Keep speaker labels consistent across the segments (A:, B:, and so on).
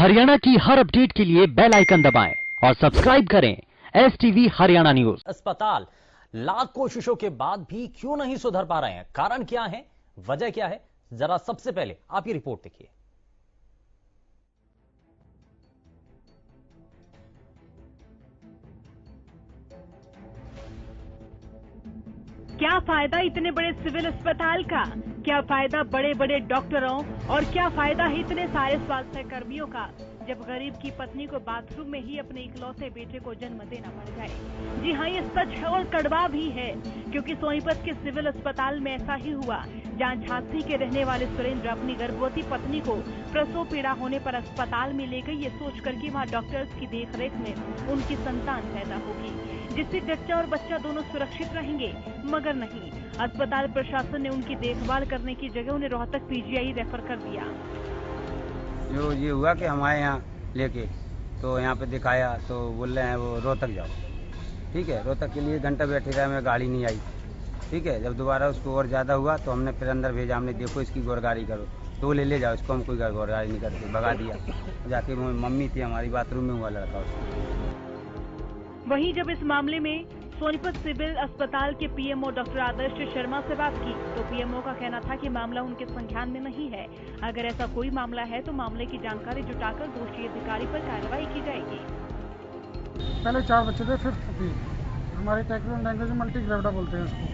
A: हरियाणा की हर अपडेट के लिए बेल आइकन दबाएं और सब्सक्राइब करें STV हरियाणा न्यूज।
B: अस्पताल लाख कोशिशों के बाद भी क्यों नहीं सुधर पा रहे हैं? कारण क्या है, वजह क्या है? जरा सबसे पहले आप ये रिपोर्ट देखिए।
C: क्या फायदा इतने बड़े सिविल अस्पताल का? क्या फायदा बड़े बड़े डॉक्टरों और क्या फायदा है इतने सारे स्वास्थ्य कर्मियों का जब गरीब की पत्नी को बाथरूम में ही अपने इकलौते बेटे को जन्म देना पड़ जाए? जी हाँ, ये सच है और कड़वा भी है, क्योंकि सोनीपत के सिविल अस्पताल में ऐसा ही हुआ, जहां झांसी के रहने वाले सुरेंद्र अपनी गर्भवती पत्नी को प्रसव पीड़ा होने पर अस्पताल में ले गई, ये सोचकर कि वहां डॉक्टर्स की देखरेख में उनकी संतान पैदा होगी, जिससे जच्चा और बच्चा दोनों सुरक्षित रहेंगे। मगर नहीं, अस्पताल प्रशासन ने उनकी देखभाल करने की जगह उन्हें रोहतक PGI रेफर कर दिया।
D: जो ये हुआ कि हमारे यहाँ लेके तो यहाँ पे दिखाया तो बोल रहे हैं वो रोहतक जाओ। ठीक है, रोहतक के लिए घंटा बैठे रहा, मैं गाड़ी नहीं आई। ठीक है, जब दोबारा उसको और ज़्यादा हुआ तो हमने फिर अंदर भेजा, हमने देखो इसकी गोरगारी करो, तो वो ले जाओ इसको, हम कोई गोरगारी नहीं करते, भगा दिया। जाके मम्मी थी हमारी, बाथरूम में हुआ लड़का उसको।
C: वहीं जब इस मामले में सोनीपत सिविल अस्पताल के PMO डॉक्टर आदर्श शर्मा से बात की तो PMO का कहना था कि मामला उनके संज्ञान में नहीं है। अगर ऐसा कोई मामला है तो मामले की जानकारी जुटाकर दोषी अधिकारी पर कार्रवाई की जाएगी।
E: पहले 4 बच्चे थे, फिफ्थ थी। हमारे टेक्निकल लैंग्वेज में मल्टी ग्रेविडा बोलते हैं उसको।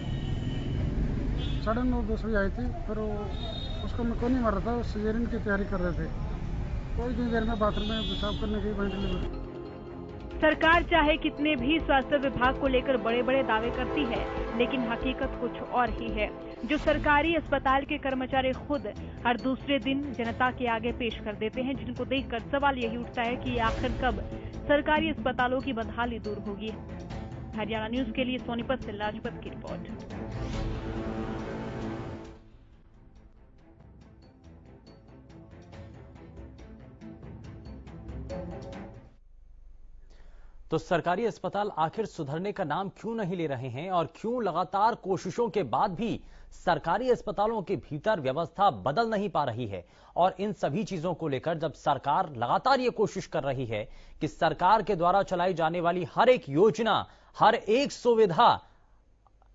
E: सडन वो दूसरी आई थी, फिर उसको मैं को नहीं मर रहा था, सिजेरियन की तैयारी कर रहे थे। कोई नहीं देर में बाथरूम में पेशाब करने की वहीं।
C: सरकार चाहे कितने भी स्वास्थ्य विभाग को लेकर बड़े बड़े दावे करती है, लेकिन हकीकत कुछ और ही है, जो सरकारी अस्पताल के कर्मचारी खुद हर दूसरे दिन जनता के आगे पेश कर देते हैं, जिनको देखकर सवाल यही उठता है कि आखिर कब सरकारी अस्पतालों की बदहाली दूर होगी। हरियाणा न्यूज के लिए सोनीपत से लाजपत की रिपोर्ट।
B: तो सरकारी अस्पताल आखिर सुधरने का नाम क्यों नहीं ले रहे हैं और क्यों लगातार कोशिशों के बाद भी सरकारी अस्पतालों के भीतर व्यवस्था बदल नहीं पा रही है? और इन सभी चीजों को लेकर जब सरकार लगातार ये कोशिश कर रही है कि सरकार के द्वारा चलाई जाने वाली हर एक योजना, हर एक सुविधा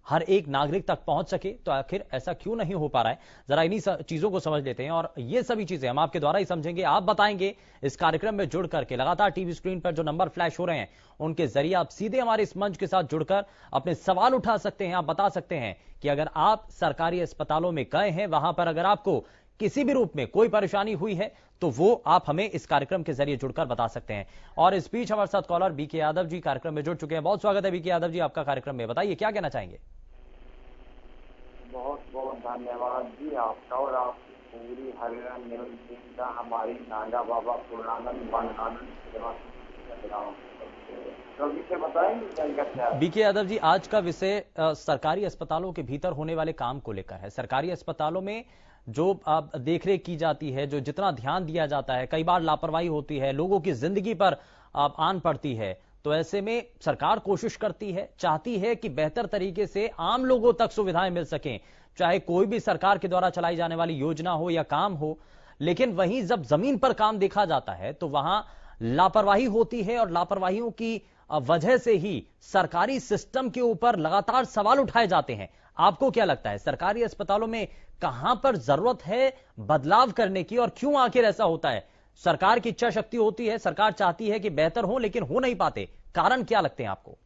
B: हर एक नागरिक तक पहुंच सके, तो आखिर ऐसा क्यों नहीं हो पा रहा है? जरा इन्हीं चीजों को समझ लेते हैं और ये सभी चीजें हम आपके द्वारा ही समझेंगे, आप बताएंगे। इस कार्यक्रम में जुड़ करके लगातार टीवी स्क्रीन पर जो नंबर फ्लैश हो रहे हैं उनके जरिए आप सीधे हमारे इस मंच के साथ जुड़कर अपने सवाल उठा सकते हैं। आप बता सकते हैं कि अगर आप सरकारी अस्पतालों में गए हैं, वहां पर अगर आपको किसी भी रूप में कोई परेशानी हुई है तो वो आप हमें इस कार्यक्रम के जरिए जुड़कर बता सकते हैं। और इस बीच हमारे साथ कॉलर BK यादव जी कार्यक्रम में जुड़ चुके हैं। बहुत स्वागत है BK यादव जी आपका कार्यक्रम में, बताइए क्या कहना चाहेंगे?
F: बहुत बहुत धन्यवाद जी आपका और आप पूरी हरियाणा न्यूज टीम का, हमारी नागा बाबा पूर्णानंद बनानंद सेवा। तो बताएंगे
B: BK यादव जी, आज का विषय सरकारी अस्पतालों के भीतर होने वाले काम को लेकर है। सरकारी अस्पतालों में जो देखरेख की जाती है, जो जितना ध्यान दिया जाता है, कई बार लापरवाही होती है, लोगों की जिंदगी पर आन पड़ती है। तो ऐसे में सरकार कोशिश करती है, चाहती है कि बेहतर तरीके से आम लोगों तक सुविधाएं मिल सकें, चाहे कोई भी सरकार के द्वारा चलाई जाने वाली योजना हो या काम हो। लेकिन वहीं जब जमीन पर काम देखा जाता है तो वहां लापरवाही होती है और लापरवाहियों की वजह से ही सरकारी सिस्टम के ऊपर लगातार सवाल उठाए जाते हैं। आपको क्या लगता है, सरकारी अस्पतालों में कहां पर जरूरत है बदलाव करने की और क्यों आखिर ऐसा होता है? सरकार की इच्छा शक्ति होती है, सरकार चाहती है कि बेहतर हो, लेकिन हो नहीं पाते, कारण क्या लगते हैं आपको?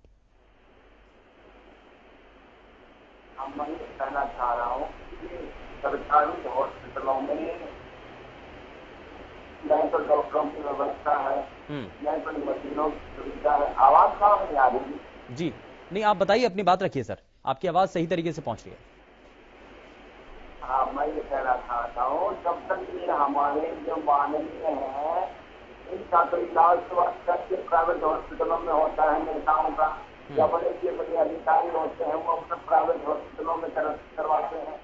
F: मैं कहना चाह रहा हूँ कि सरकारी हॉस्पिटलों में न तो डॉक्टरों की व्यवस्था है, न तो मशीनों की सुविधा है। आवाज कहाँ नहीं आ रही
B: जी? नहीं, आप बताइए, अपनी बात रखिए सर, आपकी आवाज सही तरीके से पहुंच रही है।
F: हाँ, मैं ये कहना चाहता हूँ, जब तक ये हमारे जो माननीय है इनका तो इलाज तो करके प्राइवेट हॉस्पिटलों में होता है नेताओं का, या बड़े अधिकारी होते हैं वो अपने प्राइवेट हॉस्पिटलों में करवाते हैं।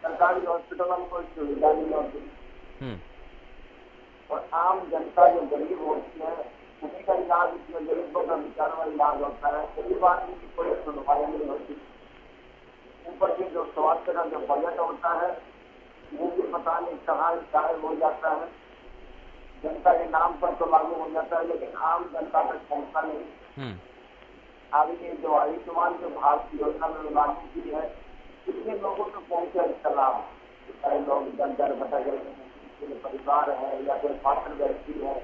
F: सरकारी हॉस्पिटलों में कोई सुविधा नहीं होती और आम जनता जो गरीब होती है उसी का इलाज, इसमें गरीबों का बेचारा इलाज होता है, गरीब आदमी की कोई सुनवाई नहीं होती। ऊपर से जो स्वास्थ्य का जो बजट होता है वो भी पता नहीं कहाँ गायब हो जाता है। जनता के नाम पर तो लागू हो जाता है, लेकिन आम जनता तक पहुंचता नहीं। अभी ये जो आयुष्मान जो भारत योजना में लागू की है, कितने लोगों तक पहुंचे इसका लाभ? चाहे लोग दर भटक रहे हैं, किसी परिवार है या फिर पात्र व्यक्ति है,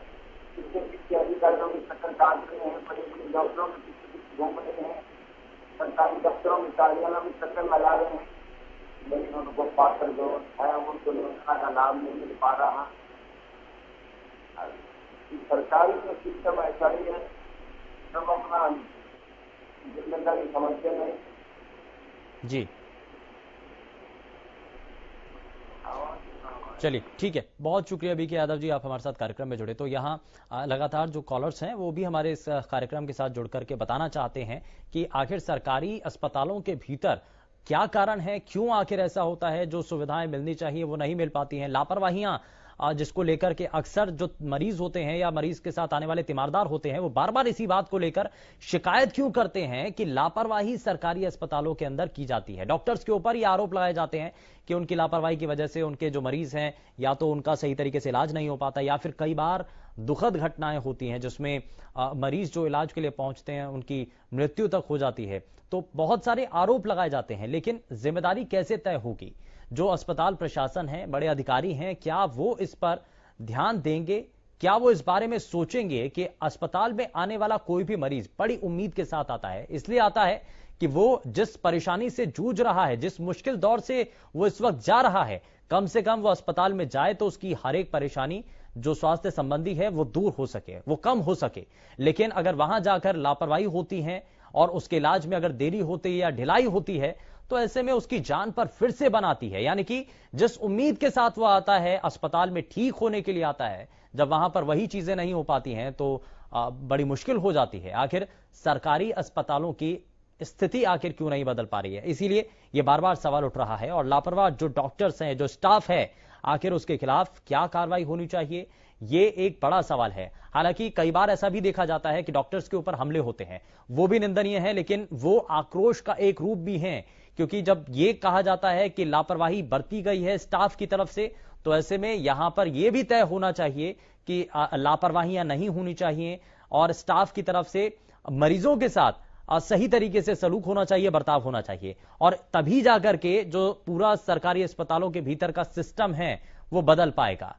F: किसके अधिकारियों की चक्कर काट रहे हैं, बड़े बड़े डॉक्टरों में किसी घूम रहे हैं, सरकारी दफ्तरों में कार्यालयों में चक्कर लगा रहे हैं, लेकिन उनको पात्र जो है उनको योजना का लाभ नहीं मिल पा रहा। सरकारी जो सिस्टम ऐसा ही है, सब अपना जिम्मेदारी समझते नहीं।
B: जी चलिए ठीक है, बहुत शुक्रिया बीके यादव जी, आप हमारे साथ कार्यक्रम में जुड़े। तो यहाँ लगातार जो कॉलर्स हैं वो भी हमारे इस कार्यक्रम के साथ जुड़ करके बताना चाहते हैं कि आखिर सरकारी अस्पतालों के भीतर क्या कारण है, क्यों आखिर ऐसा होता है, जो सुविधाएं मिलनी चाहिए वो नहीं मिल पाती हैं, लापरवाहियां जिसको लेकर के अक्सर जो मरीज होते हैं या मरीज के साथ आने वाले तीमारदार होते हैं वो बार बार इसी बात को लेकर शिकायत क्यों करते हैं कि लापरवाही सरकारी अस्पतालों के अंदर की जाती है। डॉक्टर्स के ऊपर ये आरोप लगाए जाते हैं कि उनकी लापरवाही की वजह से उनके जो मरीज हैं या तो उनका सही तरीके से इलाज नहीं हो पाता, या फिर कई बार दुखद घटनाएं होती हैं जिसमें मरीज जो इलाज के लिए पहुंचते हैं उनकी मृत्यु तक हो जाती है। तो बहुत सारे आरोप लगाए जाते हैं, लेकिन जिम्मेदारी कैसे तय होगी? जो अस्पताल प्रशासन है, बड़े अधिकारी हैं, क्या वो इस पर ध्यान देंगे? क्या वो इस बारे में सोचेंगे कि अस्पताल में आने वाला कोई भी मरीज बड़ी उम्मीद के साथ आता है, इसलिए आता है कि वो जिस परेशानी से जूझ रहा है, जिस मुश्किल दौर से वो इस वक्त जा रहा है, कम से कम वो अस्पताल में जाए तो उसकी हर एक परेशानी जो स्वास्थ्य संबंधी है वो दूर हो सके, वो कम हो सके। लेकिन अगर वहां जाकर लापरवाही होती है और उसके इलाज में अगर देरी होती है या ढिलाई होती है, तो ऐसे में उसकी जान पर फिर से बनाती है। यानी कि जिस उम्मीद के साथ वो आता है, अस्पताल में ठीक होने के लिए आता है, जब वहां पर वही चीजें नहीं हो पाती हैं तो बड़ी मुश्किल हो जाती है। आखिर सरकारी अस्पतालों की स्थिति आखिर क्यों नहीं बदल पा रही है? इसीलिए यह बार बार सवाल उठ रहा है। और लापरवाह जो डॉक्टर्स हैं, जो स्टाफ है, आखिर उसके खिलाफ क्या कार्रवाई होनी चाहिए, ये एक बड़ा सवाल है। हालांकि कई बार ऐसा भी देखा जाता है कि डॉक्टर्स के ऊपर हमले होते हैं, वो भी निंदनीय है, लेकिन वो आक्रोश का एक रूप भी है। क्योंकि जब ये कहा जाता है कि लापरवाही बरती गई है स्टाफ की तरफ से, तो ऐसे में यहां पर यह भी तय होना चाहिए कि लापरवाहियां नहीं होनी चाहिए और स्टाफ की तरफ से मरीजों के साथ सही तरीके से सलूक होना चाहिए, बर्ताव होना चाहिए, और तभी जाकर के जो पूरा सरकारी अस्पतालों के भीतर का सिस्टम है वो बदल पाएगा।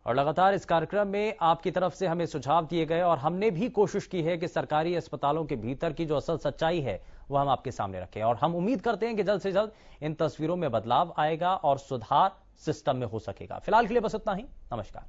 B: और लगातार इस कार्यक्रम में आपकी तरफ से हमें सुझाव दिए गए और हमने भी कोशिश की है कि सरकारी अस्पतालों के भीतर की जो असल सच्चाई है वो हम आपके सामने रखें। और हम उम्मीद करते हैं कि जल्द से जल्द इन तस्वीरों में बदलाव आएगा और सुधार सिस्टम में हो सकेगा। फिलहाल के लिए बस इतना ही। नमस्कार।